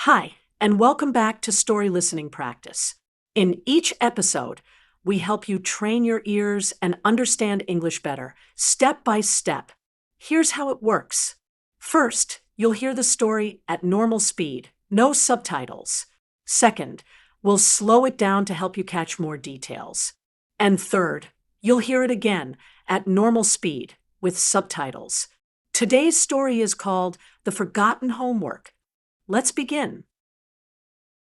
Hi, and welcome back to Story Listening Practice. In each episode, we help you train your ears and understand English better, step by step. Here's how it works. First, you'll hear the story at normal speed, no subtitles. Second, we'll slow it down to help you catch more details. And third, you'll hear it again at normal speed with subtitles. Today's story is called The Forgotten Homework. Let's begin.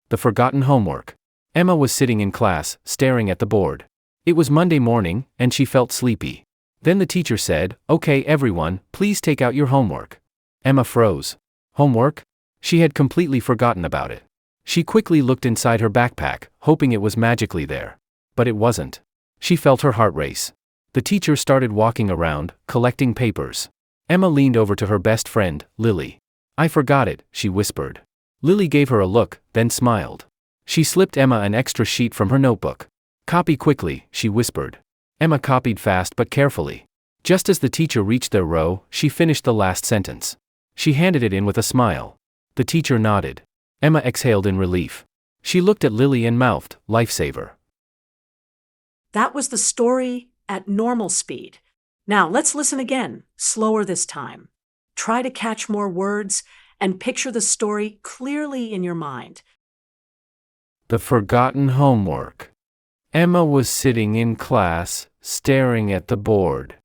The Forgotten Homework. Emma was sitting in class, staring at the board. It was Monday morning, and she felt sleepy. Then the teacher said, "Okay, everyone, please take out your homework." Emma froze. Homework? She had completely forgotten about it. She quickly looked inside her backpack, hoping it was magically there. But it wasn't. She felt her heart race. The teacher started walking around, collecting papers. Emma leaned over to her best friend, Lily. "I forgot it," she whispered. Lily gave her a look, then smiled. She slipped Emma an extra sheet from her notebook. "Copy quickly," she whispered. Emma copied fast but carefully. Just as the teacher reached their row, she finished the last sentence. She handed it in with a smile. The teacher nodded. Emma exhaled in relief. She looked at Lily and mouthed, "Lifesaver." That was the story at normal speed. Now let's listen again, slower this time. Try to catch more words and picture the story clearly in your mind. The Forgotten Homework. Emma was sitting in class, staring at the board.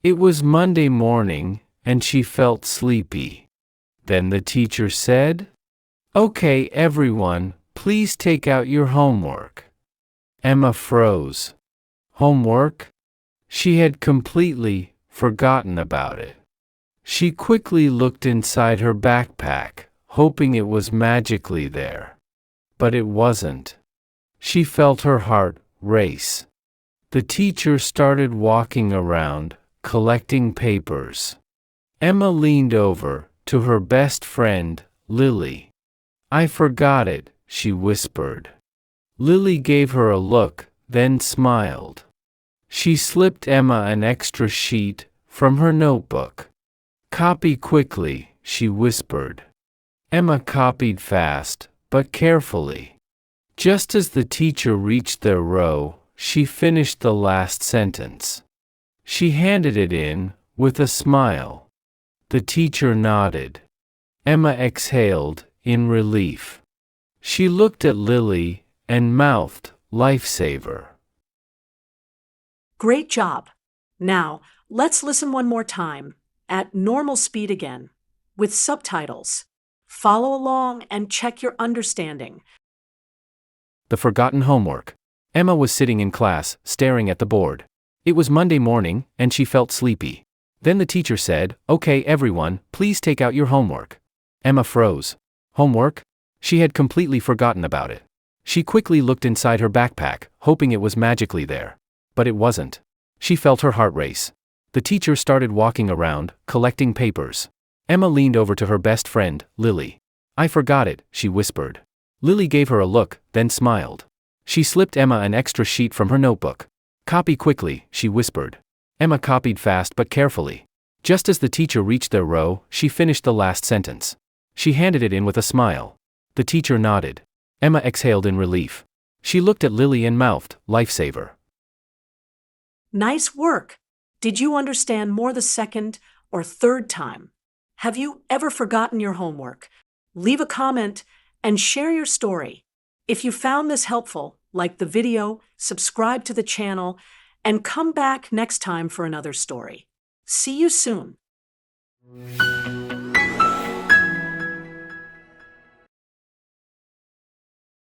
It was Monday morning, and she felt sleepy. Then the teacher said, "Okay, everyone, please take out your homework." Emma froze. Homework? She had completely forgotten about it. She quickly looked inside her backpack, hoping it was magically there. But it wasn't. She felt her heart race. The teacher started walking around, collecting papers. Emma leaned over to her best friend, Lily. "I forgot it," she whispered. Lily gave her a look, then smiled. She slipped Emma an extra sheet from her notebook. "Copy quickly," she whispered. Emma copied fast, but carefully. Just as the teacher reached their row, she finished the last sentence. She handed it in, with a smile. The teacher nodded. Emma exhaled, in relief. She looked at Lily, and mouthed, "Lifesaver." Great job. Now, let's listen one more time, at normal speed again, with subtitles. Follow along and check your understanding. The Forgotten Homework. Emma was sitting in class, staring at the board. It was Monday morning, and she felt sleepy. Then the teacher said, "Okay, everyone, please take out your homework." Emma froze. Homework? She had completely forgotten about it. She quickly looked inside her backpack, hoping it was magically there. But it wasn't. She felt her heart race. The teacher started walking around, collecting papers. Emma leaned over to her best friend, Lily. "I forgot it," she whispered. Lily gave her a look, then smiled. She slipped Emma an extra sheet from her notebook. "Copy quickly," she whispered. Emma copied fast but carefully. Just as the teacher reached their row, she finished the last sentence. She handed it in with a smile. The teacher nodded. Emma exhaled in relief. She looked at Lily and mouthed, "Lifesaver." Nice work. Did you understand more the second or third time? Have you ever forgotten your homework? Leave a comment and share your story. If you found this helpful, like the video, subscribe to the channel, and come back next time for another story. See you soon.